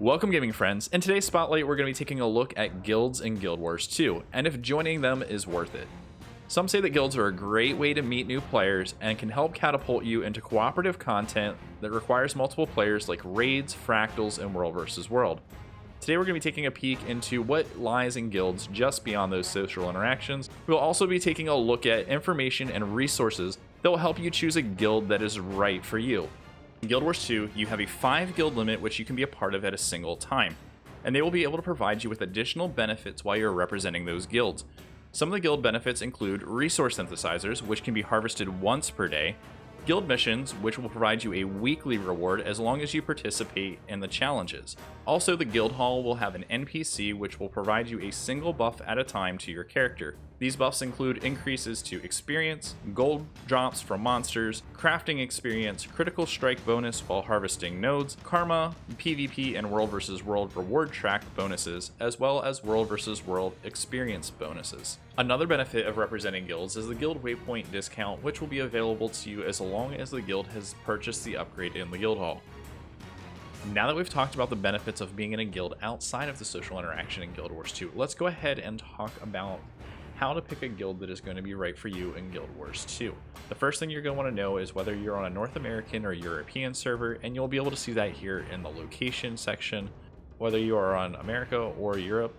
Welcome gaming friends. In today's spotlight we're going to be taking a look at guilds in Guild Wars 2 and if joining them is worth it. Some say that guilds are a great way to meet new players and can help catapult you into cooperative content that requires multiple players like raids, fractals, and world versus world. Today we're going to be taking a peek into what lies in guilds just beyond those social interactions. We'll also be taking a look at information and resources that will help you choose a guild that is right for you. In Guild Wars 2, you have a 5 guild limit which you can be a part of at a single time, and they will be able to provide you with additional benefits while you're representing those guilds. Some of the guild benefits include resource synthesizers, which can be harvested once per day, guild missions, which will provide you a weekly reward as long as you participate in the challenges. Also, the guild hall will have an NPC which will provide you a single buff at a time to your character. These buffs include increases to experience, gold drops from monsters, crafting experience, critical strike bonus while harvesting nodes, karma, PvP and world vs world reward track bonuses, as well as world vs world experience bonuses. Another benefit of representing guilds is the guild waypoint discount, which will be available to you as long as the guild has purchased the upgrade in the guild hall. Now that we've talked about the benefits of being in a guild outside of the social interaction in Guild Wars 2, let's go ahead and talk about how to pick a guild that is going to be right for you in Guild Wars 2. The first thing you're going to want to know is whether you're on a North American or European server, and you'll be able to see that here in the location section, whether you are on America or Europe.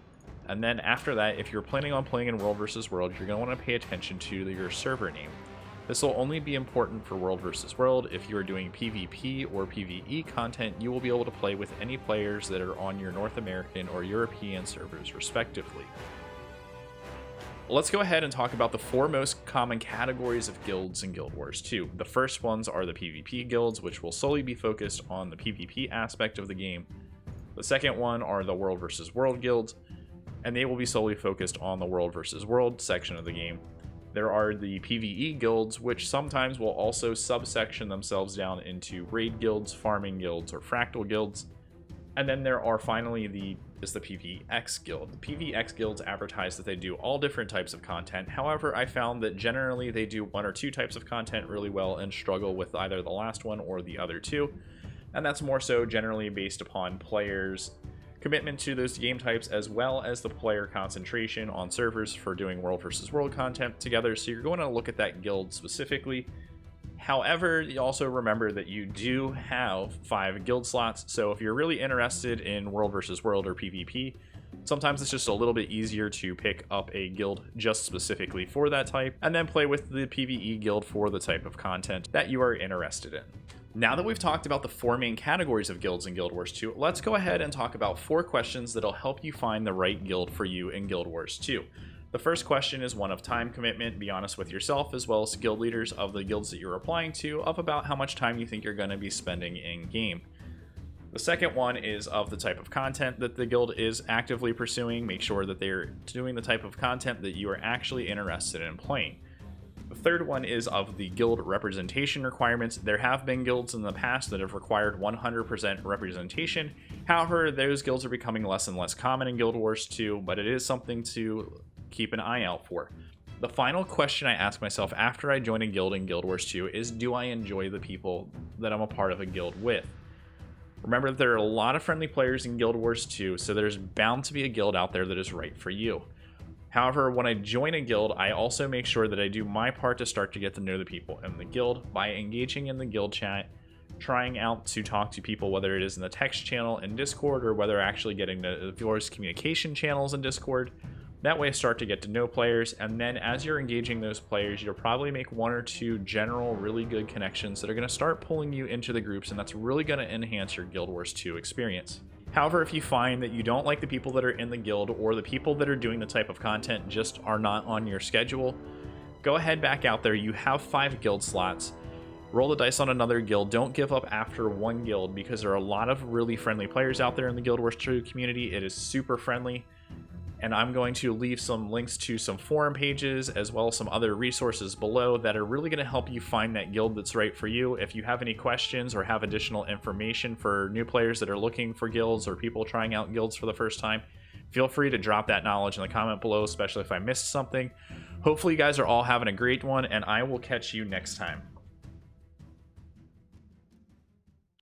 And then after that, if you're planning on playing in World vs. World, you're going to want to pay attention to your server name. This will only be important for World vs. World. If you are doing PvP or PvE content, you will be able to play with any players that are on your North American or European servers respectively. Let's go ahead and talk about the 4 most common categories of guilds in Guild Wars 2. The first ones are the PvP guilds, which will solely be focused on the PvP aspect of the game. The second one are the World vs. World guilds, and they will be solely focused on the World vs. World section of the game. There are the PvE guilds, which sometimes will also subsection themselves down into raid guilds, farming guilds, or fractal guilds. And then there are finally the PvX guild. The PvX guilds advertise that they do all different types of content. However, I found that generally they do 1 or 2 types of content really well and struggle with either the last one or the other 2. And that's more so generally based upon players' commitment to those game types, as well as the player concentration on servers for doing World vs. World content together. So you're going to look at that guild specifically. However, you also remember that you do have 5 guild slots, so if you're really interested in World vs. World or PvP, sometimes it's just a little bit easier to pick up a guild just specifically for that type, and then play with the PvE guild for the type of content that you are interested in. Now that we've talked about the 4 main categories of guilds in Guild Wars 2, let's go ahead and talk about 4 questions that'll help you find the right guild for you in Guild Wars 2. The first question is one of time commitment. Be honest with yourself as well as guild leaders of the guilds that you're applying to of about how much time you think you're going to be spending in game. The second one is of the type of content that the guild is actively pursuing. Make sure that they're doing the type of content that you are actually interested in playing. The third one is of the guild representation requirements. There have been guilds in the past that have required 100% representation. However, those guilds are becoming less and less common in Guild Wars 2, but it is something to keep an eye out for. The final question I ask myself after I join a guild in Guild Wars 2 is, do I enjoy the people that I'm a part of a guild with? Remember that there are a lot of friendly players in Guild Wars 2, so there's bound to be a guild out there that is right for you. However, when I join a guild, I also make sure that I do my part to start to get to know the people in the guild by engaging in the guild chat, trying out to talk to people, whether it is in the text channel in Discord or whether actually getting the voice communication channels in Discord. That way I start to get to know players, and then as you're engaging those players, you'll probably make 1 or 2 general really good connections that are going to start pulling you into the groups, and that's really going to enhance your Guild Wars 2 experience. However, if you find that you don't like the people that are in the guild, or the people that are doing the type of content just are not on your schedule, go ahead back out there. You have 5 guild slots. Roll the dice on another guild. Don't give up after 1 guild, because there are a lot of really friendly players out there in the Guild Wars 2 community. It is super friendly. And I'm going to leave some links to some forum pages as well as some other resources below that are really going to help you find that guild that's right for you. If you have any questions or have additional information for new players that are looking for guilds or people trying out guilds for the first time, feel free to drop that knowledge in the comment below, especially if I missed something. Hopefully you guys are all having a great one, and I will catch you next time.